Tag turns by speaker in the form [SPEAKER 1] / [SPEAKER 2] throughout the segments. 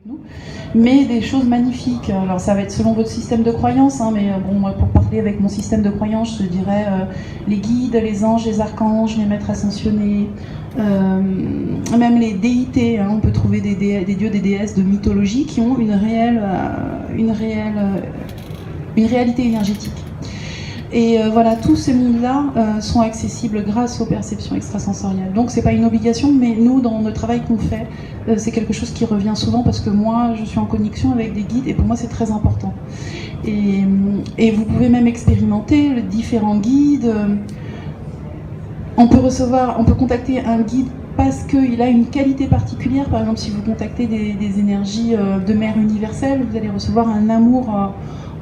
[SPEAKER 1] nous, mais des choses magnifiques. Alors ça va être selon votre système de croyance, hein, mais bon, moi, pour parler avec mon système de croyance, je dirais les guides, les anges, les archanges, les maîtres ascensionnés, même les déités. Hein, on peut trouver des dieux, des déesses de mythologie qui ont une réalité énergétique. Et voilà, tous ces mondes-là sont accessibles grâce aux perceptions extrasensorielles. Donc c'est pas une obligation, mais nous, dans le travail qu'on fait, c'est quelque chose qui revient souvent parce que moi, je suis en connexion avec des guides et pour moi, c'est très important. Et vous pouvez même expérimenter les différents guides. On peut contacter un guide parce qu'il a une qualité particulière. Par exemple, si vous contactez des énergies de mère universelle, vous allez recevoir un amour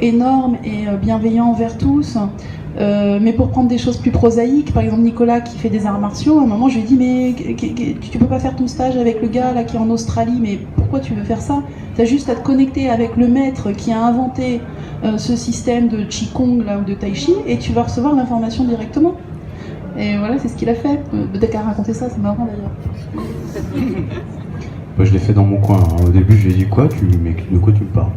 [SPEAKER 1] énorme et bienveillant envers tous. Mais pour prendre des choses plus prosaïques, par exemple Nicolas qui fait des arts martiaux, à un moment je lui ai dit mais tu peux pas faire ton stage avec le gars là qui est en Australie, mais pourquoi tu veux faire ça? T'as juste à te connecter avec le maître qui a inventé ce système de Qigong là, ou de Tai Chi et tu vas recevoir l'information directement. Et voilà, c'est ce qu'il a fait. Peut-être qu'à raconter ça, c'est marrant d'ailleurs.
[SPEAKER 2] Je l'ai fait dans mon coin. Hein. Au début, je lui ai dit quoi? Mais de quoi tu me parles?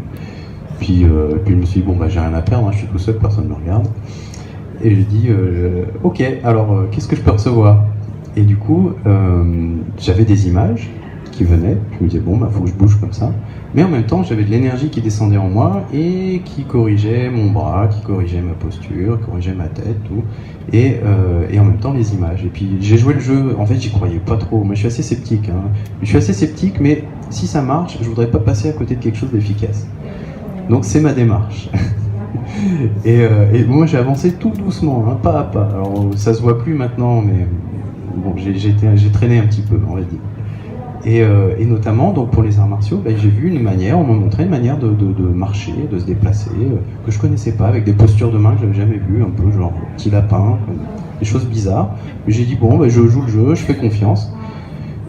[SPEAKER 2] Puis je me suis dit, bon, j'ai rien à perdre, hein, je suis tout seul, personne ne me regarde. Et j'ai dit, ok, alors qu'est-ce que je peux recevoir? Et du coup, j'avais des images qui venaient. Je me disais, bon, faut que je bouge comme ça. Mais en même temps, j'avais de l'énergie qui descendait en moi et qui corrigeait mon bras, qui corrigeait ma posture, corrigeait ma tête, tout. Et en même temps, les images. Et puis, j'ai joué le jeu. En fait, j'y croyais pas trop. Moi, je suis assez sceptique. Hein. Je suis assez sceptique, mais si ça marche, je voudrais pas passer à côté de quelque chose d'efficace. Donc, c'est ma démarche. Et moi, j'ai avancé tout doucement, hein, pas à pas. Alors, ça se voit plus maintenant, mais bon, j'ai traîné un petit peu, on va dire. Et notamment, donc pour les arts martiaux, j'ai vu une manière, on m'a montré une manière de marcher, de se déplacer, que je connaissais pas, avec des postures de main que j'avais jamais vues, un peu genre petit lapin, des choses bizarres. J'ai dit bon, je joue le jeu, je fais confiance.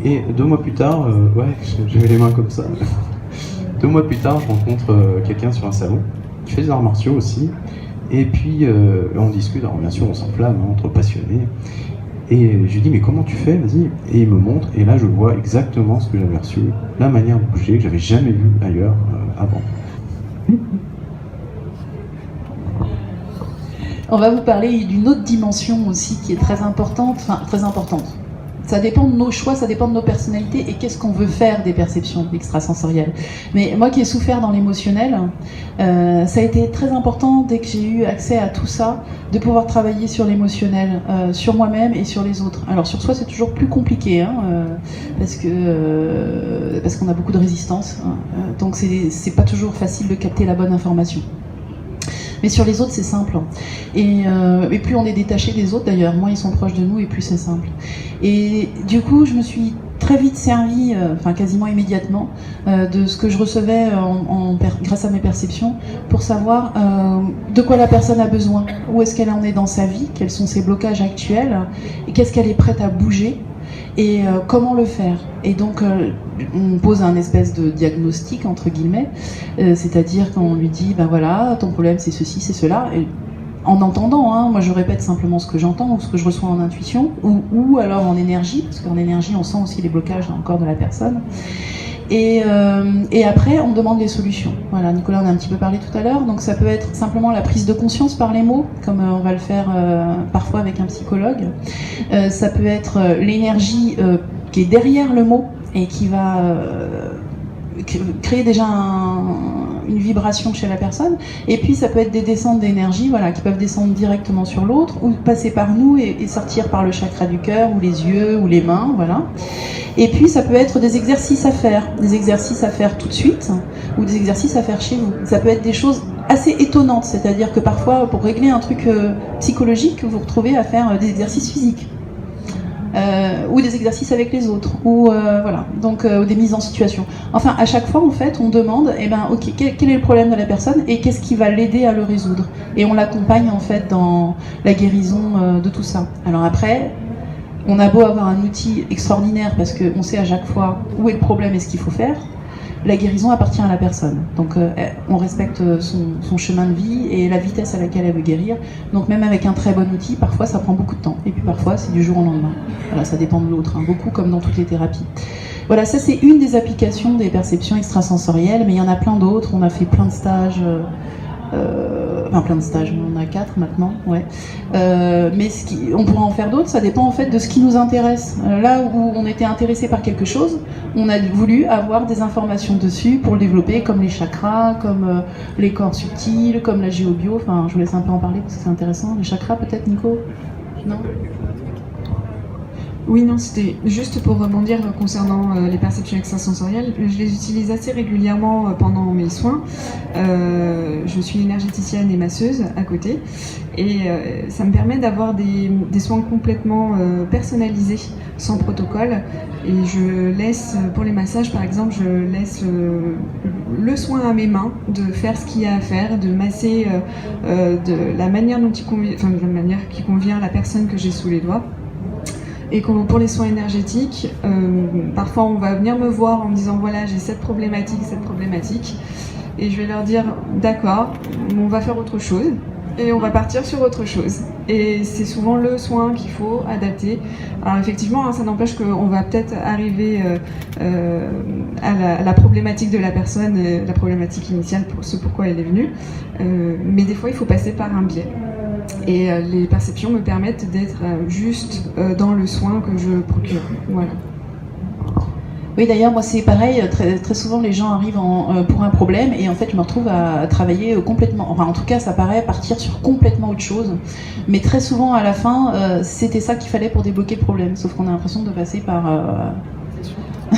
[SPEAKER 2] Et 2 mois plus tard, j'avais les mains comme ça. 2 mois plus tard, je rencontre quelqu'un sur un salon qui fait des arts martiaux aussi. Et puis on discute, alors bien sûr on s'enflamme hein, entre passionnés. Et je lui dis mais comment tu fais, vas-y. Et il me montre et là je vois exactement ce que j'avais reçu, la manière de bouger que j'avais jamais vu ailleurs avant.
[SPEAKER 1] On va vous parler d'une autre dimension aussi qui est très importante, enfin très importante. Ça dépend de nos choix, ça dépend de nos personnalités et qu'est-ce qu'on veut faire des perceptions extrasensorielles. Mais moi qui ai souffert dans l'émotionnel, ça a été très important dès que j'ai eu accès à tout ça, de pouvoir travailler sur l'émotionnel, sur moi-même et sur les autres. Alors sur soi c'est toujours plus compliqué, hein, parce qu'on a beaucoup de résistance, hein, donc c'est pas toujours facile de capter la bonne information. Mais sur les autres, c'est simple. Et plus on est détaché des autres, d'ailleurs, moins ils sont proches de nous et plus c'est simple. Et du coup, je me suis très vite servi, quasiment immédiatement, de ce que je recevais grâce à mes perceptions pour savoir de quoi la personne a besoin, où est-ce qu'elle en est dans sa vie, quels sont ses blocages actuels, et qu'est-ce qu'elle est prête à bouger. Et comment le faire? Et donc on pose un espèce de diagnostic entre guillemets, c'est-à-dire qu'on lui dit ben voilà, ton problème c'est ceci, c'est cela, et en entendant, hein, moi je répète simplement ce que j'entends ou ce que je reçois en intuition ou alors en énergie, parce qu'en énergie on sent aussi les blocages dans le corps de la personne. Et après, on demande les solutions. Voilà, Nicolas en a un petit peu parlé tout à l'heure. Donc ça peut être simplement la prise de conscience par les mots, comme on va le faire parfois avec un psychologue. Ça peut être l'énergie qui est derrière le mot et qui va créer déjà une vibration chez la personne. Et puis ça peut être des descentes d'énergie, voilà, qui peuvent descendre directement sur l'autre ou passer par nous et sortir par le chakra du cœur ou les yeux ou les mains, voilà. Et puis ça peut être des exercices à faire tout de suite ou des exercices à faire chez vous. Ça peut être des choses assez étonnantes, c'est-à-dire que parfois pour régler un truc psychologique, vous vous retrouvez à faire des exercices physiques. Ou des exercices avec les autres, ou voilà, donc des mises en situation. Enfin, à chaque fois, en fait, on demande, ok, quel est le problème de la personne et qu'est-ce qui va l'aider à le résoudre. Et on l'accompagne en fait dans la guérison de tout ça. Alors après, on a beau avoir un outil extraordinaire parce qu'on sait à chaque fois où est le problème et ce qu'il faut faire. la guérison appartient à la personne. Donc on respecte son chemin de vie et la vitesse à laquelle elle veut guérir. Donc même avec un très bon outil, parfois ça prend beaucoup de temps. Et puis parfois c'est du jour au lendemain. Voilà, ça dépend de l'autre, hein, beaucoup comme dans toutes les thérapies. Voilà, ça c'est une des applications des perceptions extrasensorielles, mais il y en a plein d'autres. On a fait plein de stages. Plein de stages, on en a 4 maintenant, ouais. Mais on pourra en faire d'autres, ça dépend en fait de ce qui nous intéresse. Là où on était intéressé par quelque chose, on a voulu avoir des informations dessus pour le développer, comme les chakras, comme les corps subtils, comme la géobio. Enfin, je vous laisse un peu en parler parce que c'est intéressant. Les chakras peut-être, Nico? Non?
[SPEAKER 3] Oui, non, c'était juste pour rebondir concernant les perceptions extrasensorielles. Je les utilise assez régulièrement pendant mes soins. Je suis énergéticienne et masseuse à côté. Et ça me permet d'avoir des soins complètement personnalisés, sans protocole. Et je laisse, pour les massages par exemple, je laisse le soin à mes mains, de faire ce qu'il y a à faire, de masser de la manière dont il convient, enfin de la manière qui convient à la personne que j'ai sous les doigts. Et pour les soins énergétiques, parfois on va venir me voir en me disant voilà j'ai cette problématique, et je vais leur dire d'accord, on va faire autre chose, et on va partir sur autre chose. Et c'est souvent le soin qu'il faut adapter. Alors effectivement, hein, ça n'empêche qu'on va peut-être arriver à la problématique de la personne, la problématique initiale, pour ce pourquoi elle est venue, mais des fois il faut passer par un biais. Et les perceptions me permettent d'être juste dans le soin que je procure. Voilà.
[SPEAKER 1] Oui, d'ailleurs, moi c'est pareil, très, très souvent les gens arrivent pour un problème et en fait je me retrouve à travailler complètement, enfin en tout cas ça paraît partir sur complètement autre chose, mais très souvent à la fin c'était ça qu'il fallait pour débloquer le problème, sauf qu'on a l'impression de passer par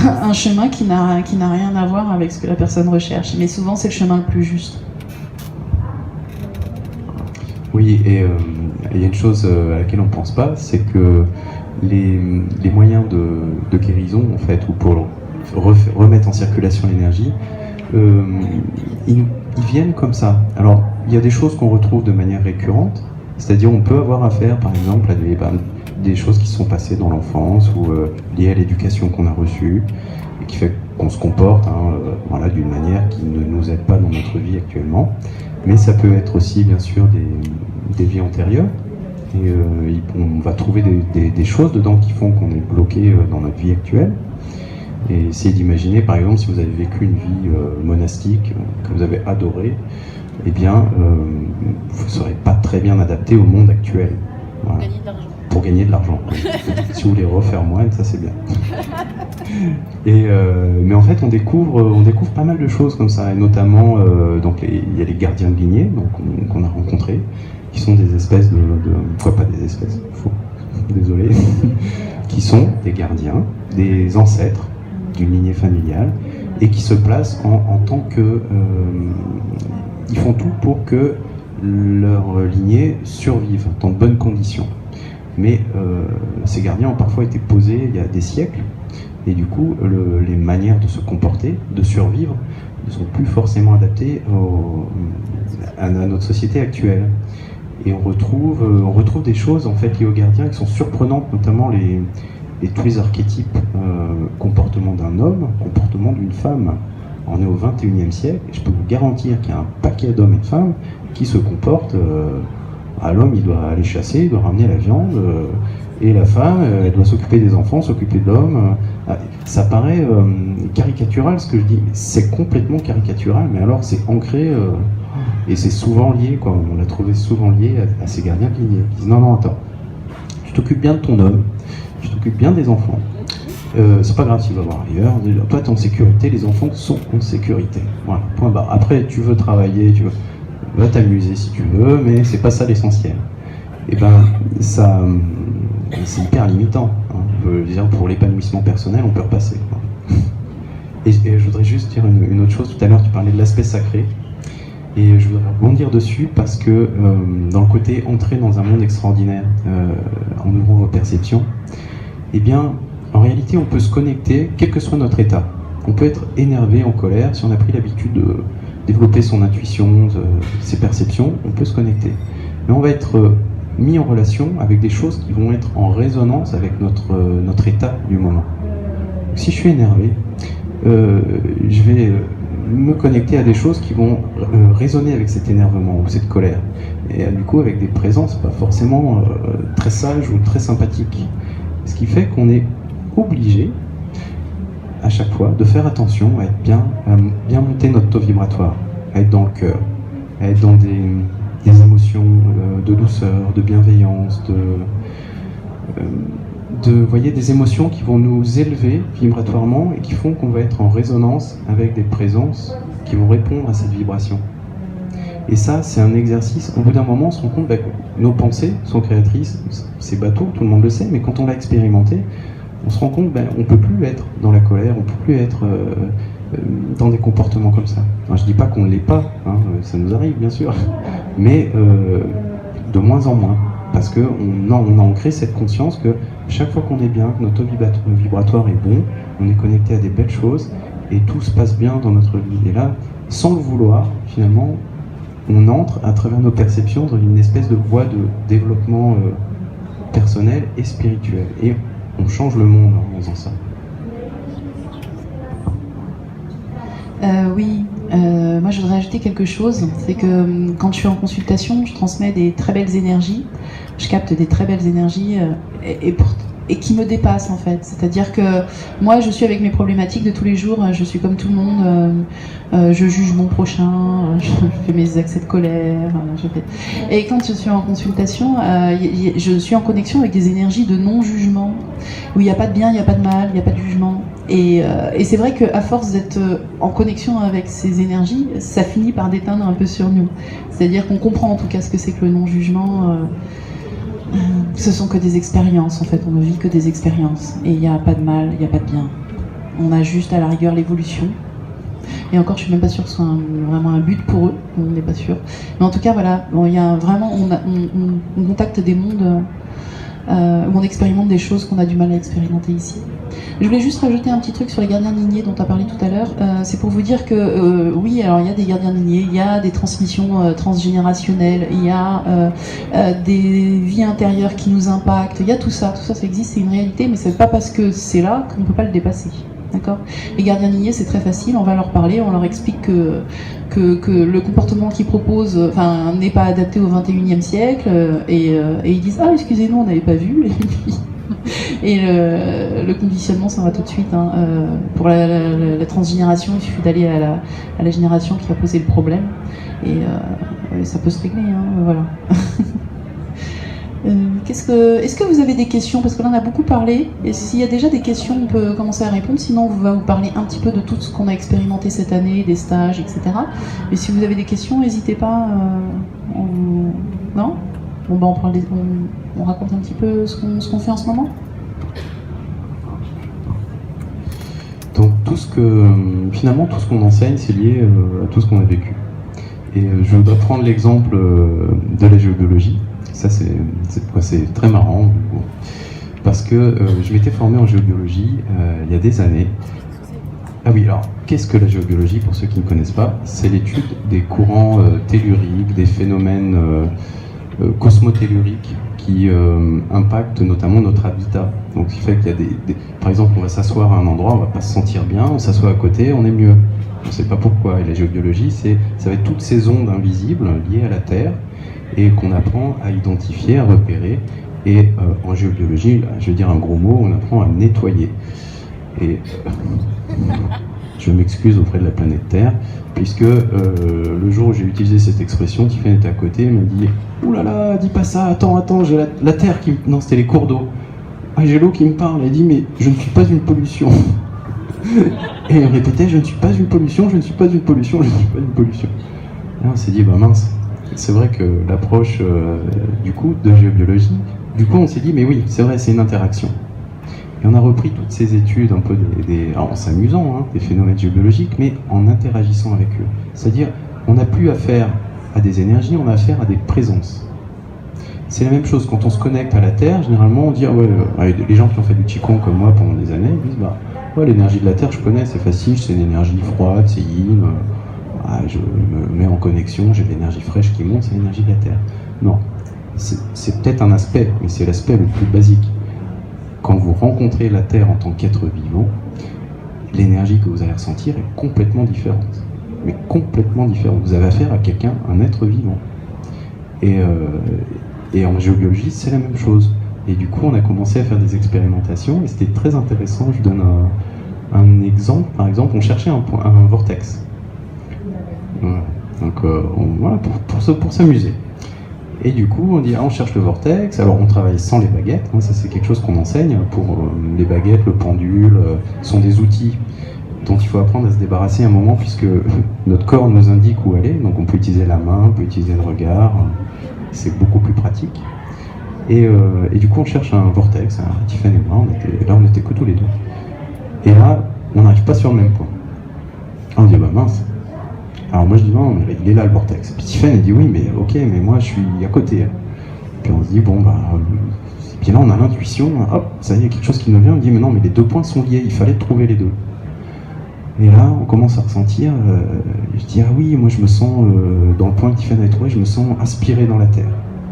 [SPEAKER 1] un chemin qui n'a rien à voir avec ce que la personne recherche, mais souvent c'est le chemin le plus juste.
[SPEAKER 2] Oui, et il y a une chose à laquelle on ne pense pas, c'est que les moyens de guérison, en fait, ou pour remettre en circulation l'énergie, ils viennent comme ça. Alors, il y a des choses qu'on retrouve de manière récurrente, c'est-à-dire on peut avoir affaire, par exemple, à des choses qui sont passées dans l'enfance ou liées à l'éducation qu'on a reçue, et qui fait qu'on se comporte voilà, d'une manière qui ne nous aide pas dans notre vie actuellement. Mais ça peut être aussi, bien sûr, des vies antérieures. Et on va trouver des choses dedans qui font qu'on est bloqué dans notre vie actuelle. Et essayez d'imaginer, par exemple, si vous avez vécu une vie monastique que vous avez adorée, eh bien, vous ne serez pas très bien adapté au monde actuel. Voilà.
[SPEAKER 1] Gagner de l'argent.
[SPEAKER 2] Pour gagner de l'argent. Si vous voulez refaire moine, ça c'est bien. Mais en fait, on découvre pas mal de choses comme ça, et notamment, il y a les gardiens de lignée qu'on a rencontrés, qui sont des espèces pas des espèces, désolé, qui sont des gardiens, des ancêtres d'une lignée familiale, et qui se placent en tant que... ils font tout pour que leur lignée survive dans de bonnes conditions. Mais ces gardiens ont parfois été posés il y a des siècles, et du coup, les manières de se comporter, de survivre, ne sont plus forcément adaptées à notre société actuelle. Et on retrouve des choses en fait liées aux gardiens qui sont surprenantes, notamment tous les archétypes, comportement d'un homme, comportement d'une femme. On est au XXIe siècle, et je peux vous garantir qu'il y a un paquet d'hommes et de femmes qui se comportent... l'homme, il doit aller chasser, il doit ramener la viande, et la femme, elle doit s'occuper des enfants, s'occuper de l'homme. Ça paraît caricatural ce que je dis, c'est complètement caricatural, mais alors c'est ancré, et c'est souvent lié, quoi. On l'a trouvé souvent lié à ces gardiens de lignée. Ils disent non, attends, tu t'occupes bien de ton homme, tu t'occupes bien des enfants, c'est pas grave s'il va voir ailleurs, toi t'es en sécurité, les enfants sont en sécurité. Voilà, point barre. Après, tu veux travailler, va t'amuser si tu veux, mais c'est pas ça l'essentiel. Et ben, ça, c'est hyper limitant. Hein. Je veux dire, pour l'épanouissement personnel, on peut repasser. Et je voudrais juste dire une autre chose. Tout à l'heure, tu parlais de l'aspect sacré. Et je voudrais rebondir dessus parce que dans le côté entrer dans un monde extraordinaire, en ouvrant vos perceptions, eh bien, en réalité, on peut se connecter, quel que soit notre état. On peut être énervé, en colère, si on a pris l'habitude de développer son intuition, ses perceptions, on peut se connecter. Mais on va être mis en relation avec des choses qui vont être en résonance avec notre état du moment. Donc, si je suis énervé, je vais me connecter à des choses qui vont résonner avec cet énervement ou cette colère. Et du coup avec des présences pas forcément très sages ou très sympathiques. Ce qui fait qu'on est obligé à chaque fois de faire attention à être bien monter notre taux vibratoire, à être dans le cœur, à être dans des émotions de douceur, de bienveillance, voyez, des émotions qui vont nous élever vibratoirement et qui font qu'on va être en résonance avec des présences qui vont répondre à cette vibration. Et ça, c'est un exercice. Au bout d'un moment, on se rend compte que nos pensées sont créatrices. C'est bateau, tout le monde le sait, mais quand on l'a expérimenté, on se rend compte qu'on ne peut plus être dans la colère, on ne peut plus être dans des comportements comme ça. Alors, je ne dis pas qu'on ne l'est pas, hein, ça nous arrive bien sûr, mais de moins en moins. Parce qu'on a ancré cette conscience que chaque fois qu'on est bien, que notre taux vibratoire est bon, on est connecté à des belles choses et tout se passe bien dans notre vie. Et là, sans le vouloir, finalement, on entre à travers nos perceptions dans une espèce de voie de développement personnel et spirituel. Et on change le monde en faisant ça.
[SPEAKER 1] Oui, moi je voudrais ajouter quelque chose, c'est que quand je suis en consultation, je transmets des très belles énergies, je capte des très belles énergies et qui me dépassent en fait. C'est-à-dire que moi je suis avec mes problématiques de tous les jours, je suis comme tout le monde, je juge mon prochain, je fais mes accès de colère, et quand je suis en consultation, je suis en connexion avec des énergies de non-jugement, où il n'y a pas de bien, il n'y a pas de mal, il n'y a pas de jugement. Et c'est vrai qu'à force d'être en connexion avec ces énergies, ça finit par déteindre un peu sur nous. C'est-à-dire qu'on comprend en tout cas ce que c'est que le non-jugement. Ce sont que des expériences en fait, on ne vit que des expériences. Et il n'y a pas de mal, il n'y a pas de bien. On a juste à la rigueur l'évolution. Et encore, je suis même pas sûre que ce soit vraiment un but pour eux, on n'est pas sûr. Mais en tout cas, voilà, il y a vraiment, on contacte des mondes où on expérimente des choses qu'on a du mal à expérimenter ici. Je voulais juste rajouter un petit truc sur les gardiens de lignée dont tu as parlé tout à l'heure. C'est pour vous dire que oui, alors il y a des gardiens de lignée, il y a des transmissions transgénérationnelles, il y a des vies intérieures qui nous impactent, il y a tout ça existe, c'est une réalité, mais c'est pas parce que c'est là qu'on peut pas le dépasser. D'accord ? Les gardiens de lignée, c'est très facile, on va leur parler, on leur explique que le comportement qu'ils proposent n'est pas adapté au 21e siècle, et ils disent « Ah, excusez-nous, on n'avait pas vu », et le conditionnement, ça va tout de suite. Hein. Pour la transgénération, il suffit d'aller à la génération qui a posé le problème, et ça peut se régler, hein, voilà. Est-ce que vous avez des questions? Parce que là on a beaucoup parlé, et s'il y a déjà des questions, on peut commencer à répondre, sinon on va vous parler un petit peu de tout ce qu'on a expérimenté cette année, des stages, etc. Mais si vous avez des questions, n'hésitez pas. Non? Bon, ben on raconte un petit peu ce qu'on fait en ce moment.
[SPEAKER 2] Donc finalement tout ce qu'on enseigne, c'est lié à tout ce qu'on a vécu. Et je voudrais prendre l'exemple de la géobiologie. Ça, c'est très marrant, parce que je m'étais formé en géobiologie il y a des années. Ah oui, alors, qu'est-ce que la géobiologie, pour ceux qui ne connaissent pas? C'est l'étude des courants telluriques, des phénomènes cosmotelluriques qui impactent notamment notre habitat. Donc, ce qui fait qu'il y a par exemple, on va s'asseoir à un endroit, on ne va pas se sentir bien, on s'assoit à côté, on est mieux. On ne sait pas pourquoi. Et la géobiologie, ça va être toutes ces ondes invisibles liées à la Terre, et qu'on apprend à identifier, à repérer. Et en géobiologie, je vais dire un gros mot, on apprend à nettoyer. Et je m'excuse auprès de la planète Terre, puisque le jour où j'ai utilisé cette expression, Tiffany était à côté, elle m'a dit « Ouh là là, dis pas ça, attends, j'ai la Terre qui... » Non, c'était les cours d'eau. Ah, j'ai l'eau qui me parle, elle dit « Mais je ne suis pas une pollution. » Et elle répétait « Je ne suis pas une pollution, je ne suis pas une pollution, je ne suis pas une pollution. » Et on s'est dit « Bah mince. » C'est vrai que l'approche du coup de géobiologie, du coup on s'est dit mais oui, c'est vrai, c'est une interaction. Et on a repris toutes ces études un peu en s'amusant, hein, des phénomènes géobiologiques, mais en interagissant avec eux. C'est-à-dire, on n'a plus affaire à des énergies, on a affaire à des présences. C'est la même chose quand on se connecte à la Terre, généralement on dit les gens qui ont fait du Qigong comme moi pendant des années, ils disent l'énergie de la Terre je connais, c'est facile, c'est une énergie froide, c'est yin. Je me mets en connexion, j'ai de l'énergie fraîche qui monte, c'est l'énergie de la Terre. Non, c'est peut-être un aspect, mais c'est l'aspect le plus basique. Quand vous rencontrez la Terre en tant qu'être vivant, l'énergie que vous allez ressentir est complètement différente. Mais complètement différente. Vous avez affaire à quelqu'un, un être vivant. Et en géobiologie, c'est la même chose. Et du coup, on a commencé à faire des expérimentations et c'était très intéressant. Je donne un exemple. Par exemple, on cherchait un vortex. Voilà. Donc, voilà, pour s'amuser. Et du coup, on dit, on cherche le vortex. Alors, on travaille sans les baguettes. Ça, c'est quelque chose qu'on enseigne. Pour les baguettes, le pendule, sont des outils dont il faut apprendre à se débarrasser à un moment, puisque notre corps nous indique où aller. Donc, on peut utiliser la main, on peut utiliser le regard. C'est beaucoup plus pratique. Et du coup, on cherche un vortex. Tiffany et moi, on était que tous les deux. Et là, on n'arrive pas sur le même point. On dit, bah mince. Alors moi je dis non, mais il est là le vortex. Puis Tiffany dit oui, mais ok, mais moi je suis à côté. Puis on se dit bon bah. Puis là on a l'intuition, hop, ça y est, il y a quelque chose qui nous vient, on dit mais non, mais les deux points sont liés, il fallait trouver les deux. Et là on commence à ressentir, je dis ah oui, moi je me sens, dans le point que Tiffany a trouvé, je me sens aspiré dans la Terre.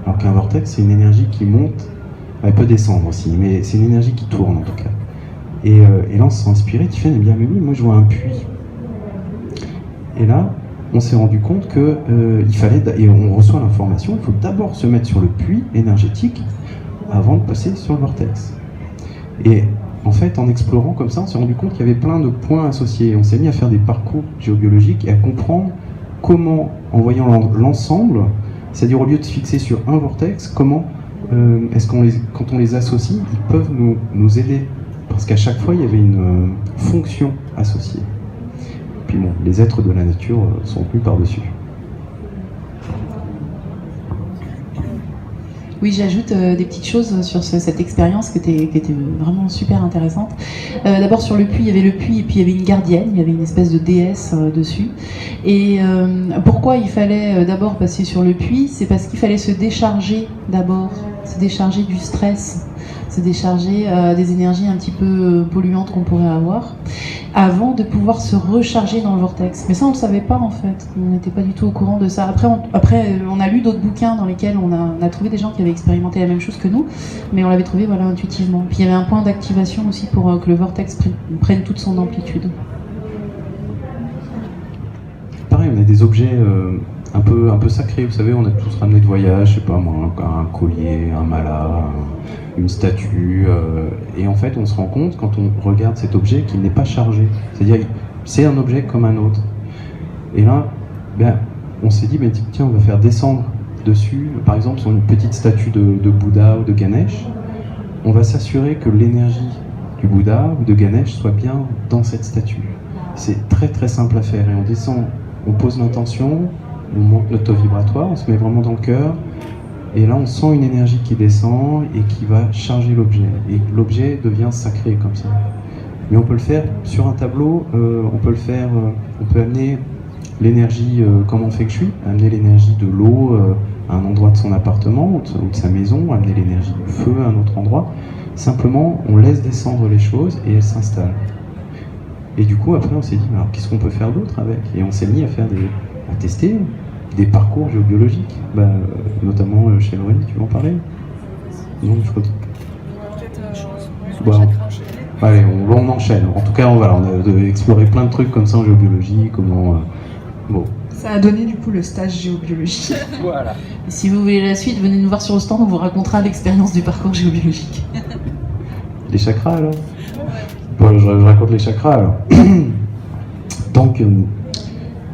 [SPEAKER 2] Alors qu'un vortex c'est une énergie qui monte, elle peut descendre aussi, mais c'est une énergie qui tourne en tout cas. Et là on se sent inspiré, Tiffany dit ah mais oui, moi je vois un puits. Et là, on s'est rendu compte que il fallait, et on reçoit l'information, il faut d'abord se mettre sur le puits énergétique avant de passer sur le vortex. Et en fait, en explorant comme ça, on s'est rendu compte qu'il y avait plein de points associés. On s'est mis à faire des parcours géobiologiques et à comprendre comment, en voyant l'ensemble, c'est-à-dire au lieu de se fixer sur un vortex, comment est-ce quand on les associe, ils peuvent nous aider. Parce qu'à chaque fois, il y avait une fonction associée. Puis bon, les êtres de la nature sont plus par-dessus.
[SPEAKER 1] Oui, j'ajoute des petites choses sur cette expérience qui était vraiment super intéressante. D'abord sur le puits, il y avait le puits et puis il y avait une gardienne, il y avait une espèce de déesse dessus. Et pourquoi il fallait d'abord passer sur le puits? C'est parce qu'il fallait se décharger d'abord, se décharger du stress, se décharger des énergies un petit peu polluantes qu'on pourrait avoir, avant de pouvoir se recharger dans le vortex. Mais ça, on ne le savait pas en fait. On n'était pas du tout au courant de ça. Après, on a lu d'autres bouquins dans lesquels on a trouvé des gens qui avaient expérimenté la même chose que nous, mais on l'avait trouvé voilà, intuitivement. Puis il y avait un point d'activation aussi pour que le vortex prenne toute son amplitude.
[SPEAKER 2] Pareil, on a des objets un peu sacrés. Vous savez, on a tous ramené de voyage, je sais pas moi, un collier, un mala, une statue, et en fait on se rend compte quand on regarde cet objet qu'il n'est pas chargé, c'est-à-dire c'est un objet comme un autre. Et là, on s'est dit tiens, on va faire descendre dessus, par exemple sur une petite statue de Bouddha ou de Ganesh, on va s'assurer que l'énergie du Bouddha ou de Ganesh soit bien dans cette statue. C'est très très simple à faire et on descend, on pose l'intention, on monte notre taux vibratoire, on se met vraiment dans le cœur. Et là, on sent une énergie qui descend et qui va charger l'objet. Et l'objet devient sacré comme ça. Mais on peut le faire sur un tableau, on peut amener l'énergie comme on fait que je suis, amener l'énergie de l'eau à un endroit de son appartement ou de sa maison, amener l'énergie du feu à un autre endroit. Simplement, on laisse descendre les choses et elles s'installent. Et du coup, après, on s'est dit, alors qu'est-ce qu'on peut faire d'autre avec? Et on s'est mis à tester des parcours géobiologiques, notamment chez Laurie, tu veux en parler? Non, je crois que... allez, on enchaîne. En tout cas, on a exploré plein de trucs comme ça en géobiologie, comment...
[SPEAKER 3] Ça a donné du coup le stage géobiologie.
[SPEAKER 1] Voilà. Et si vous voulez la suite, venez nous voir sur le stand, on vous racontera l'expérience du parcours géobiologique.
[SPEAKER 2] Les chakras alors? Bon, je raconte les chakras alors. Donc...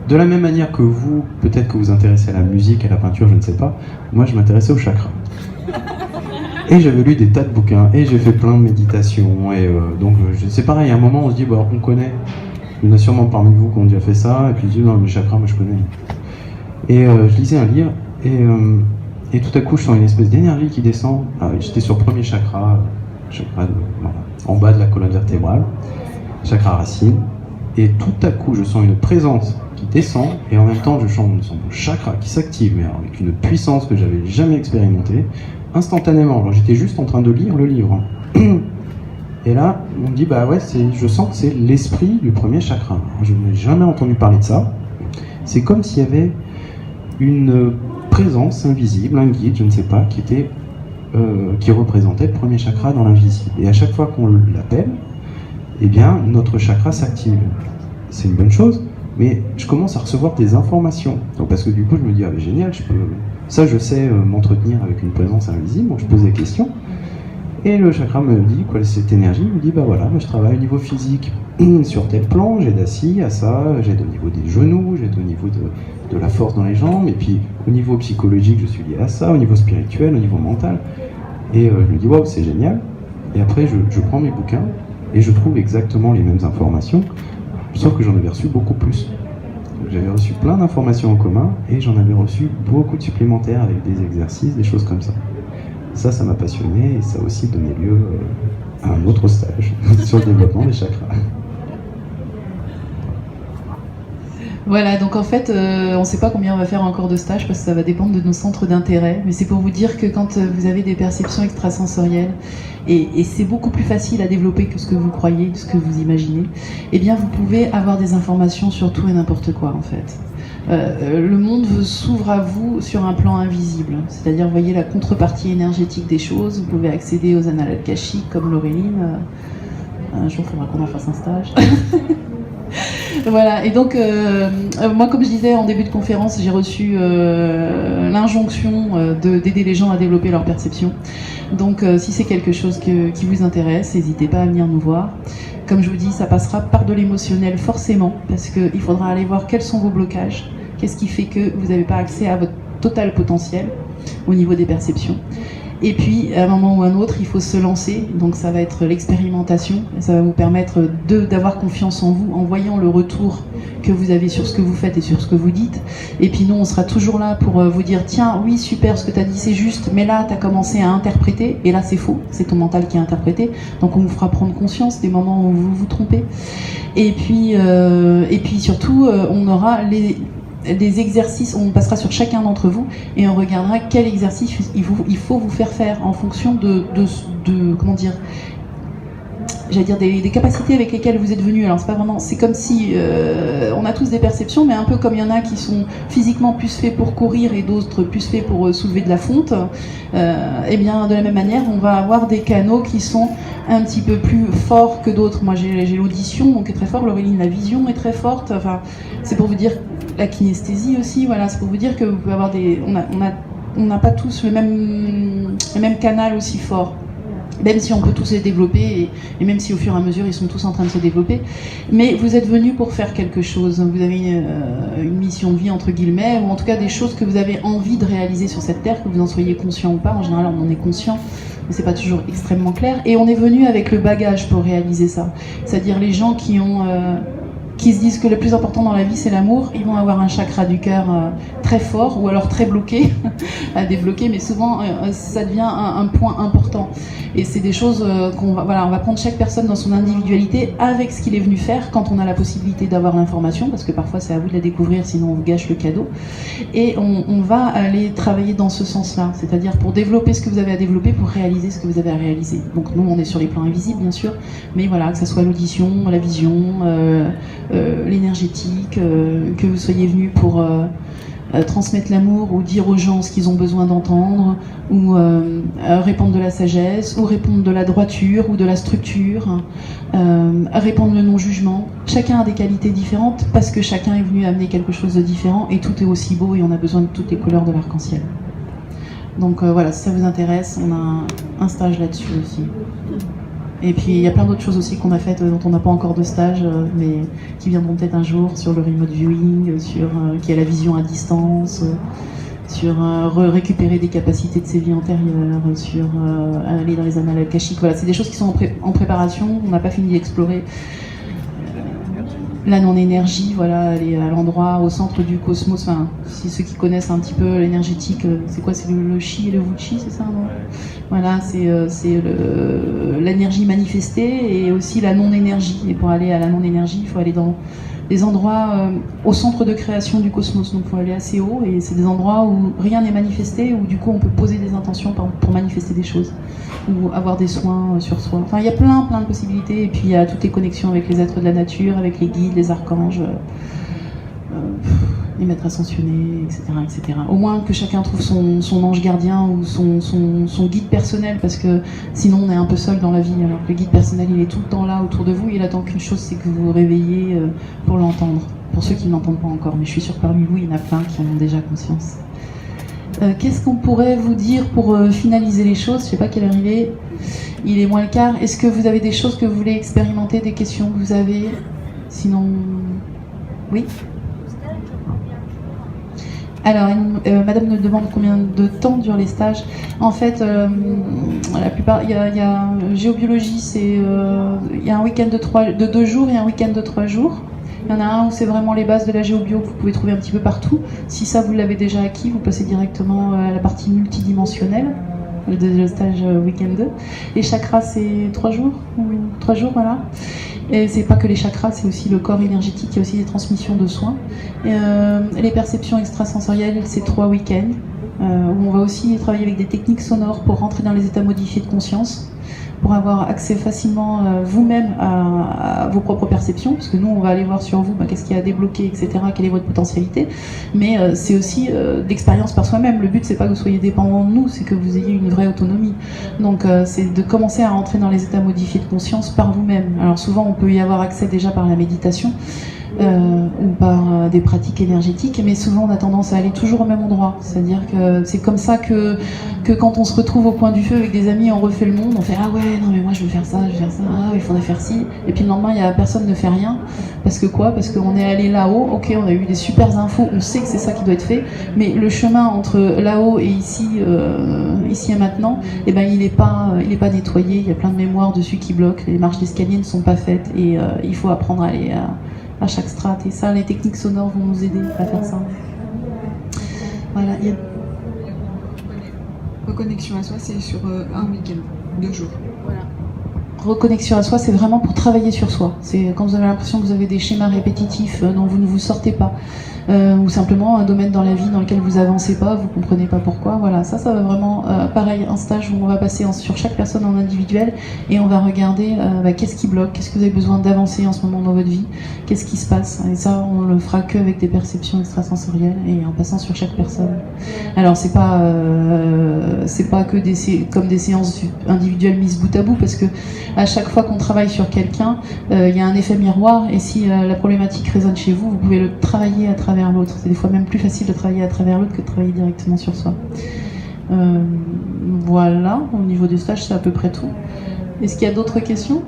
[SPEAKER 2] de la même manière que vous, peut-être que vous vous intéressez à la musique, à la peinture, je ne sais pas, moi je m'intéressais aux chakras. Et j'avais lu des tas de bouquins, et j'ai fait plein de méditations, et donc c'est pareil, à un moment on se dit, on connaît, il y en a sûrement parmi vous qui ont déjà fait ça, et puis je dis, non, les chakras, moi je connais. Et je lisais un livre, et tout à coup je sens une espèce d'énergie qui descend, j'étais sur le premier chakra en bas de la colonne vertébrale, chakra racine, et tout à coup je sens une présence qui descend, et en même temps je sens mon chakra qui s'active, mais alors avec une puissance que j'avais jamais expérimentée, instantanément. Alors j'étais juste en train de lire le livre. Et là, on me dit, je sens que c'est l'esprit du premier chakra. Alors, je n'ai jamais entendu parler de ça. C'est comme s'il y avait une présence invisible, un guide, je ne sais pas, qui représentait le premier chakra dans l'invisible. Et à chaque fois qu'on l'appelle, eh bien notre chakra s'active. C'est une bonne chose, mais je commence à recevoir des informations. Donc, parce que du coup je me dis, ah, génial, ça je sais m'entretenir avec une présence invisible, donc je pose des questions. Et le chakra me dit, quoi, cette énergie me dit, bah voilà, moi je travaille au niveau physique sur tel plan, j'aide assis à ça, j'aide au niveau des genoux, j'aide au niveau de la force dans les jambes, et puis au niveau psychologique je suis lié à ça, au niveau spirituel, au niveau mental. Et je me dis, waouh, c'est génial. Et après je prends mes bouquins et je trouve exactement les mêmes informations, sauf que j'en avais reçu beaucoup plus. J'avais reçu plein d'informations en commun et j'en avais reçu beaucoup de supplémentaires avec des exercices, des choses comme ça. Ça m'a passionné et ça a aussi donné lieu à un autre stage sur le développement des chakras.
[SPEAKER 1] Voilà, donc en fait, on ne sait pas combien on va faire encore de stages parce que ça va dépendre de nos centres d'intérêt. Mais c'est pour vous dire que quand vous avez des perceptions extrasensorielles, et c'est beaucoup plus facile à développer que ce que vous croyez, ce que vous imaginez, eh bien vous pouvez avoir des informations sur tout et n'importe quoi en fait. Le monde s'ouvre à vous sur un plan invisible, c'est-à-dire vous voyez la contrepartie énergétique des choses, vous pouvez accéder aux annales akashiques comme Laureline. Un jour il faudra qu'on en fasse un stage. Voilà, et donc moi comme je disais en début de conférence, j'ai reçu l'injonction d'aider les gens à développer leur perception. Donc si c'est quelque chose qui vous intéresse, n'hésitez pas à venir nous voir. Comme je vous dis, ça passera par de l'émotionnel forcément, parce qu'il faudra aller voir quels sont vos blocages, qu'est-ce qui fait que vous n'avez pas accès à votre total potentiel au niveau des perceptions. Et puis, à un moment ou à un autre, il faut se lancer. Donc ça va être l'expérimentation. Ça va vous permettre d'avoir confiance en vous en voyant le retour que vous avez sur ce que vous faites et sur ce que vous dites. Et puis nous, on sera toujours là pour vous dire, tiens, oui, super, ce que tu as dit, c'est juste, mais là, tu as commencé à interpréter, et là, c'est faux. C'est ton mental qui a interprété. Donc on vous fera prendre conscience des moments où vous vous trompez. Et puis surtout, on aura des exercices, on passera sur chacun d'entre vous et on regardera quel exercice il faut vous faire en fonction de comment dire, j'allais dire des capacités avec lesquelles vous êtes venus. Alors c'est pas vraiment, c'est comme si on a tous des perceptions, mais un peu comme il y en a qui sont physiquement plus faits pour courir et d'autres plus faits pour soulever de la fonte, et bien de la même manière on va avoir des canaux qui sont un petit peu plus forts que d'autres. Moi j'ai l'audition donc est très fort, Laureline la vision est très forte, enfin c'est pour vous dire, la kinesthésie aussi, voilà, c'est pour vous dire que vous pouvez avoir on n'a pas tous le même canal aussi fort. Même si on peut tous les développer, et même si au fur et à mesure ils sont tous en train de se développer. Mais vous êtes venus pour faire quelque chose, vous avez une mission de vie entre guillemets, ou en tout cas des choses que vous avez envie de réaliser sur cette terre, que vous en soyez conscient ou pas. En général on en est conscient, mais c'est pas toujours extrêmement clair. Et on est venu avec le bagage pour réaliser ça. C'est-à-dire les gens qui se disent que le plus important dans la vie c'est l'amour, ils vont avoir un chakra du cœur très fort ou alors très bloqué, à débloquer, mais souvent ça devient un point important. Et c'est des choses on va prendre chaque personne dans son individualité avec ce qu'il est venu faire quand on a la possibilité d'avoir l'information, parce que parfois c'est à vous de la découvrir, sinon on vous gâche le cadeau. Et on va aller travailler dans ce sens-là, c'est-à-dire pour développer ce que vous avez à développer, pour réaliser ce que vous avez à réaliser. Donc nous on est sur les plans invisibles bien sûr, mais voilà, que ce soit l'audition, la vision, l'énergétique, que vous soyez venus pour transmettre l'amour ou dire aux gens ce qu'ils ont besoin d'entendre, ou répandre de la sagesse, ou répondre de la droiture ou de la structure, répandre le non-jugement. Chacun a des qualités différentes parce que chacun est venu amener quelque chose de différent et tout est aussi beau et on a besoin de toutes les couleurs de l'arc-en-ciel. Donc voilà, si ça vous intéresse, on a un stage là-dessus aussi. Et puis il y a plein d'autres choses aussi qu'on a faites dont on n'a pas encore de stage, mais qui viendront peut-être un jour, sur le remote viewing, sur qui est la vision à distance, sur récupérer des capacités de ses vies antérieures, sur aller dans les annales akashiques. Voilà, c'est des choses qui sont en préparation, on n'a pas fini d'explorer. La non-énergie, voilà, aller à l'endroit, au centre du cosmos, enfin, si ceux qui connaissent un petit peu l'énergétique, c'est quoi, c'est le chi et le wuchi, c'est ça, non? Voilà, c'est l'énergie manifestée et aussi la non-énergie. Et pour aller à la non-énergie, il faut aller dans des endroits au centre de création du cosmos, donc il faut aller assez haut, et c'est des endroits où rien n'est manifesté, où du coup on peut poser des intentions pour manifester des choses, ou avoir des soins sur soi. Enfin, il y a plein de possibilités, et puis il y a toutes les connexions avec les êtres de la nature, avec les guides, les archanges. les maîtres ascensionnés, etc., etc. Au moins que chacun trouve son ange gardien ou son guide personnel, parce que sinon on est un peu seul dans la vie. Alors que le guide personnel, il est tout le temps là autour de vous, il attend qu'une chose, c'est que vous vous réveillez pour l'entendre. Pour ceux qui ne l'entendent pas encore, mais je suis sûre que parmi vous, il y en a plein qui en ont déjà conscience. Qu'est-ce qu'on pourrait vous dire pour finaliser les choses? Je ne sais pas quelle heure il est moins le quart. Est-ce que vous avez des choses que vous voulez expérimenter, des questions que vous avez? Sinon, oui. Alors, Madame me demande combien de temps durent les stages. En fait, la plupart, il y a géobiologie, il y a un week-end de 2 jours et un week-end de 3 jours. Il y en a un où c'est vraiment les bases de la géobio que vous pouvez trouver un petit peu partout. Si ça, vous l'avez déjà acquis, vous passez directement à la partie multidimensionnelle, le stage week-end 2. Les chakras, c'est 3 jours, 3 jours, voilà. Et c'est pas que les chakras, c'est aussi le corps énergétique, il y a aussi des transmissions de soins. Les perceptions extrasensorielles, c'est 3 week-ends, où on va aussi travailler avec des techniques sonores pour rentrer dans les états modifiés de conscience, pour avoir accès facilement vous-même à vos propres perceptions, parce que nous, on va aller voir sur vous qu'est-ce qu'il y a à débloquer, etc., quelle est votre potentialité, mais c'est aussi d'expérience par soi-même. Le but, c'est pas que vous soyez dépendant de nous, c'est que vous ayez une vraie autonomie. Donc, c'est de commencer à rentrer dans les états modifiés de conscience par vous-même. Alors souvent, on peut y avoir accès déjà par la méditation, ou par des pratiques énergétiques, mais souvent on a tendance à aller toujours au même endroit. C'est-à-dire que c'est comme ça que quand on se retrouve au coin du feu avec des amis, on refait le monde, on fait « Ah ouais, non mais moi je veux faire ça, ah il faudrait faire ci », et puis le lendemain, personne ne fait rien. Parce que quoi? Parce qu'on est allé là-haut, ok, on a eu des super infos, on sait que c'est ça qui doit être fait, mais le chemin entre là-haut et ici et maintenant, eh ben, il n'est pas nettoyé, il y a plein de mémoires dessus qui bloquent, les marches d'escalier ne sont pas faites, et il faut apprendre à aller à chaque strate, et ça, les techniques sonores vont nous aider à faire ça. Voilà.
[SPEAKER 3] Reconnexion à soi, c'est sur un week-end, 2 jours.
[SPEAKER 1] Voilà. Reconnexion à soi, c'est vraiment pour travailler sur soi. C'est quand vous avez l'impression que vous avez des schémas répétitifs dont vous ne vous sortez pas, ou simplement un domaine dans la vie dans lequel vous avancez pas, vous comprenez pas pourquoi. Voilà, ça va vraiment, pareil, un stage où on va passer sur chaque personne en individuel et on va regarder qu'est-ce qui bloque, qu'est-ce que vous avez besoin d'avancer en ce moment dans votre vie, qu'est-ce qui se passe. Et ça, on le fera que avec des perceptions extrasensorielles et en passant sur chaque personne. Alors c'est pas que comme des séances individuelles mises bout à bout, parce que à chaque fois qu'on travaille sur quelqu'un, il y a un effet miroir, et si la problématique résonne chez vous, vous pouvez le travailler à travers l'autre. C'est des fois même plus facile de travailler à travers l'autre que de travailler directement sur soi. Voilà, au niveau du stage, c'est à peu près tout. Est-ce qu'il y a d'autres questions?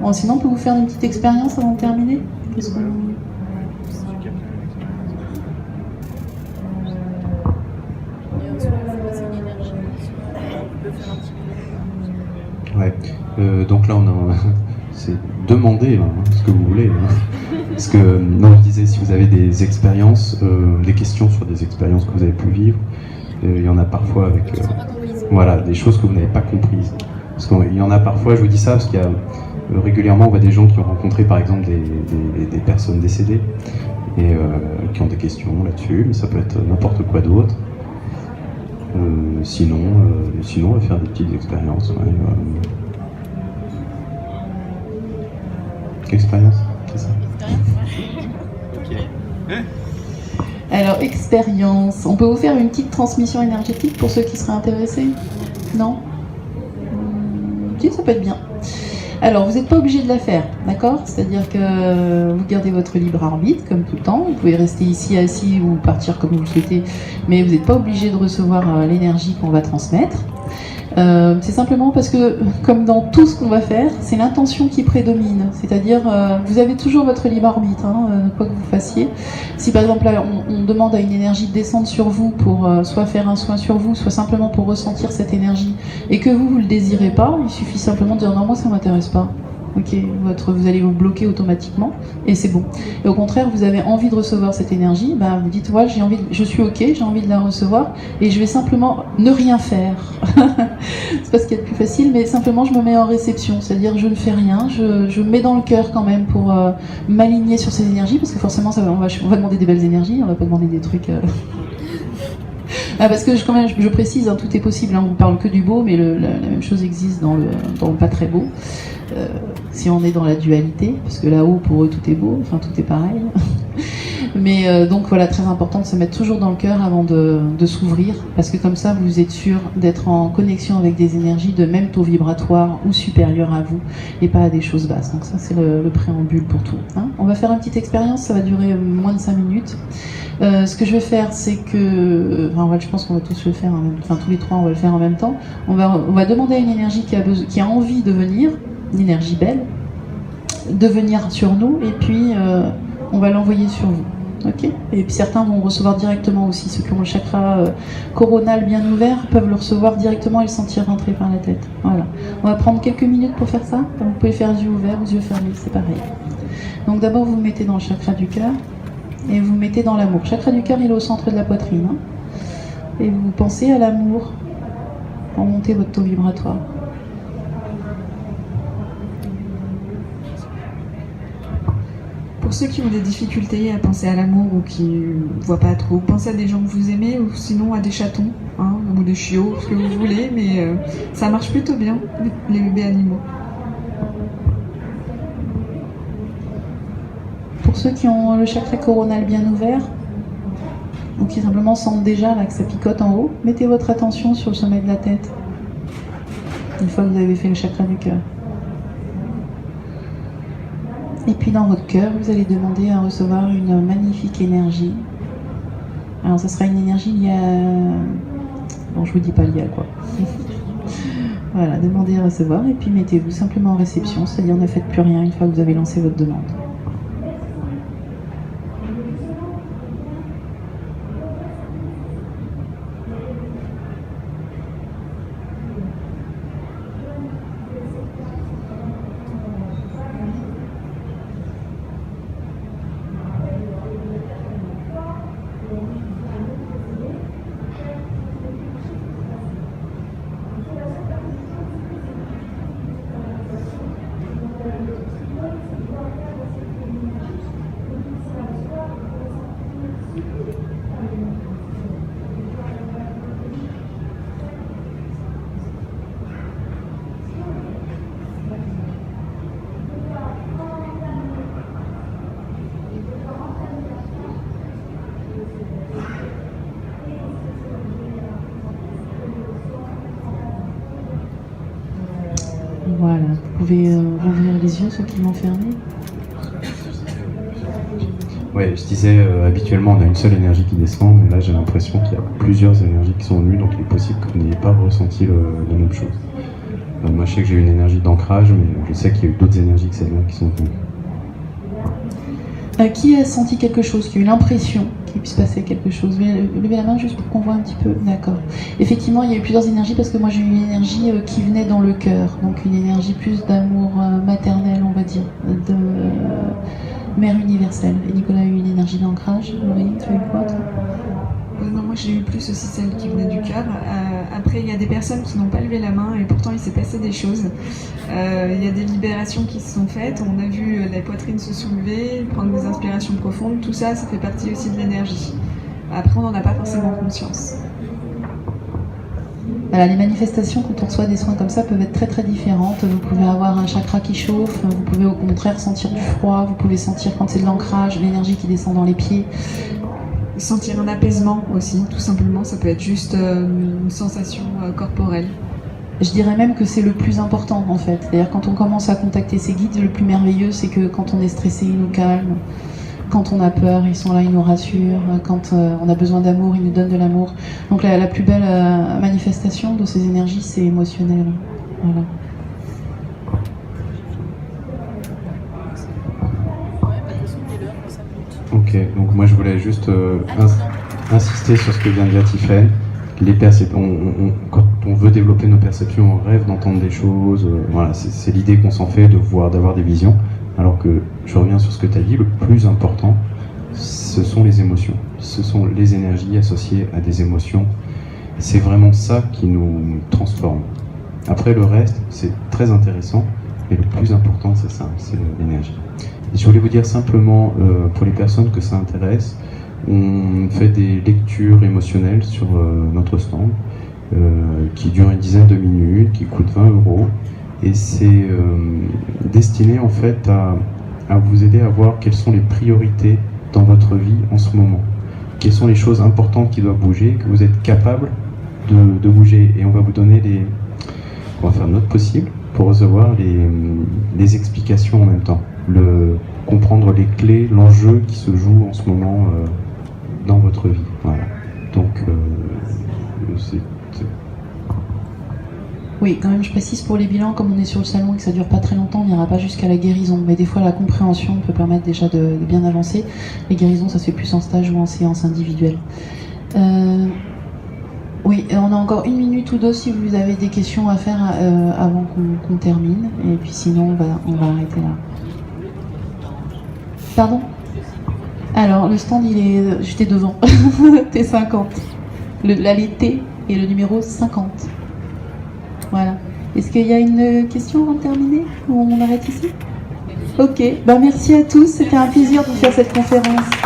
[SPEAKER 1] Bon, sinon, on peut vous faire une petite expérience avant de terminer.
[SPEAKER 2] Ouais, donc là, c'est demander ce que vous voulez. Parce que, non, je disais, si vous avez des expériences, des questions sur des expériences que vous avez pu vivre, il y en a parfois avec voilà, des choses que vous n'avez pas comprises. Parce qu'il y en a parfois, je vous dis ça, parce qu'il y a régulièrement, on voit des gens qui ont rencontré, par exemple, des personnes décédées, et qui ont des questions là-dessus, mais ça peut être n'importe quoi d'autre. Sinon, on va faire des petites expériences. Ouais, expérience, c'est ça.
[SPEAKER 1] Alors, expérience. On peut vous faire une petite transmission énergétique pour ceux qui seraient intéressés? Non? Si, ça peut être bien. Alors, vous n'êtes pas obligé de la faire, d'accord? C'est-à-dire que vous gardez votre libre arbitre, comme tout le temps. Vous pouvez rester ici assis ou partir comme vous le souhaitez, mais vous n'êtes pas obligé de recevoir l'énergie qu'on va transmettre. C'est simplement parce que, comme dans tout ce qu'on va faire, c'est l'intention qui prédomine. C'est-à-dire, vous avez toujours votre libre arbitre, quoi que vous fassiez. Si par exemple, là, on demande à une énergie de descendre sur vous pour soit faire un soin sur vous, soit simplement pour ressentir cette énergie, et que vous le désirez pas, il suffit simplement de dire non, moi ça m'intéresse pas. Ok, vous allez vous bloquer automatiquement et c'est bon. Et au contraire, vous avez envie de recevoir cette énergie, vous dites ouais, je suis ok, j'ai envie de la recevoir et je vais simplement ne rien faire. C'est pas ce qu'il y a de plus facile, mais simplement je me mets en réception, c'est-à-dire je ne fais rien, je me mets dans le cœur quand même pour m'aligner sur ces énergies, parce que forcément on va demander des belles énergies, on va pas demander des trucs. Parce que je précise, tout est possible, on ne parle que du beau, mais la même chose existe dans le pas très beau. Si on est dans la dualité, parce que là-haut pour eux tout est beau, tout est pareil. Mais donc voilà, très important de se mettre toujours dans le cœur avant de s'ouvrir, parce que comme ça vous êtes sûr d'être en connexion avec des énergies de même taux vibratoire ou supérieures à vous, et pas à des choses basses. Donc ça c'est le préambule pour tout. Hein. On va faire une petite expérience, ça va durer moins de 5 minutes. Ce que je vais faire, c'est que, je pense qu'on va tous le faire, tous les trois on va le faire en même temps. On va demander à une énergie qui a envie de venir, une énergie belle, de venir sur nous, et puis on va l'envoyer sur vous. Okay. Et puis certains vont recevoir directement aussi, ceux qui ont le chakra coronal bien ouvert peuvent le recevoir directement et le sentir rentrer par la tête. Voilà. On va prendre quelques minutes pour faire ça. Vous pouvez faire les yeux ouverts ou les yeux fermés, c'est pareil. Donc d'abord vous vous mettez dans le chakra du cœur et vous vous mettez dans l'amour. Le chakra du cœur il est au centre de la poitrine. Hein. Et vous pensez à l'amour pour monter votre taux vibratoire.
[SPEAKER 3] Pour ceux qui ont des difficultés à penser à l'amour ou qui ne voient pas trop, pensez à des gens que vous aimez ou sinon à des chatons, hein, ou des chiots, ce que vous voulez, mais ça marche plutôt bien, les bébés animaux.
[SPEAKER 1] Pour ceux qui ont le chakra coronal bien ouvert, ou qui simplement sentent déjà là, que ça picote en haut, mettez votre attention sur le sommet de la tête, une fois que vous avez fait le chakra du cœur. Et puis dans votre cœur, vous allez demander à recevoir une magnifique énergie. Alors ça sera une énergie liée à... Bon, je vous dis pas liée à quoi. Voilà, demandez à recevoir et puis mettez-vous simplement en réception, c'est-à-dire ne faites plus rien une fois que vous avez lancé votre demande. Voilà, vous pouvez rouvrir les yeux, ceux qui l'ont fermé.
[SPEAKER 2] Ouais, je disais, habituellement on a une seule énergie qui descend, mais là j'ai l'impression qu'il y a plusieurs énergies qui sont venues, donc il est possible que vous n'ayez pas ressenti la même chose. Moi je sais que j'ai eu une énergie d'ancrage, mais je sais qu'il y a eu d'autres énergies que celle-là qui sont venues.
[SPEAKER 1] Qui a senti quelque chose, qui a eu l'impression qu'il puisse passer quelque chose? Levez la main juste pour qu'on voit un petit peu. D'accord. Effectivement, il y a eu plusieurs énergies parce que moi j'ai eu une énergie qui venait dans le cœur, donc une énergie plus d'amour maternel, on va dire, de mère universelle. Et Nicolas a eu une énergie d'ancrage. Aurélie, tu as eu quoi toi?
[SPEAKER 3] Non, moi j'ai eu plus aussi celle qui venait du cœur. Après, il y a des personnes qui n'ont pas levé la main et pourtant il s'est passé des choses. Il y a des libérations qui se sont faites. On a vu la poitrine se soulever, prendre des inspirations profondes. Tout ça, ça fait partie aussi de l'énergie. Après, on n'en a pas forcément conscience.
[SPEAKER 1] Voilà, les manifestations quand on reçoit des soins comme ça peuvent être très très différentes. Vous pouvez avoir un chakra qui chauffe, vous pouvez au contraire sentir du froid, vous pouvez sentir quand c'est de l'ancrage, l'énergie qui descend dans les pieds.
[SPEAKER 3] Sentir un apaisement aussi, tout simplement, ça peut être juste une sensation corporelle.
[SPEAKER 1] Je dirais même que c'est le plus important en fait. C'est-à-dire quand on commence à contacter ces guides, le plus merveilleux c'est que quand on est stressé, ils nous calment. Quand on a peur, ils sont là, ils nous rassurent. Quand on a besoin d'amour, ils nous donnent de l'amour. Donc la plus belle manifestation de ces énergies, c'est émotionnel. Voilà.
[SPEAKER 2] Ok, donc moi je voulais juste insister sur ce que vient de dire Tiffaine. Quand on veut développer nos perceptions, on rêve d'entendre des choses. Voilà, c'est l'idée qu'on s'en fait d'avoir des visions. Alors que je reviens sur ce que tu as dit, le plus important, ce sont les émotions. Ce sont les énergies associées à des émotions. C'est vraiment ça qui nous transforme. Après le reste, c'est très intéressant, mais le plus important c'est ça, c'est l'énergie. Et je voulais vous dire simplement, pour les personnes que ça intéresse, on fait des lectures émotionnelles sur notre stand, qui durent une dizaine de minutes, qui coûtent 20 €. Et c'est destiné en fait à vous aider à voir quelles sont les priorités dans votre vie en ce moment? Quelles sont les choses importantes qui doivent bouger, que vous êtes capable de bouger? Et on va vous donner on va faire notre possible pour recevoir les explications en même temps, comprendre les clés, l'enjeu qui se joue en ce moment dans votre vie. Voilà. Donc,
[SPEAKER 1] Oui, quand même, je précise pour les bilans, comme on est sur le salon et que ça dure pas très longtemps, on n'ira pas jusqu'à la guérison. Mais des fois, la compréhension peut permettre déjà de bien avancer. Les guérisons, ça se fait plus en stage ou en séance individuelle. Oui, on a encore 1 minute ou 2 si vous avez des questions à faire avant qu'on termine. Et puis sinon, on va arrêter là. Pardon? Alors, le stand, j'étais devant. T50. L'allée T et le numéro 50. Voilà. Est-ce qu'il y a une question avant de terminer? Ou on arrête ici? Ok. Merci à tous. C'était un plaisir de faire cette conférence.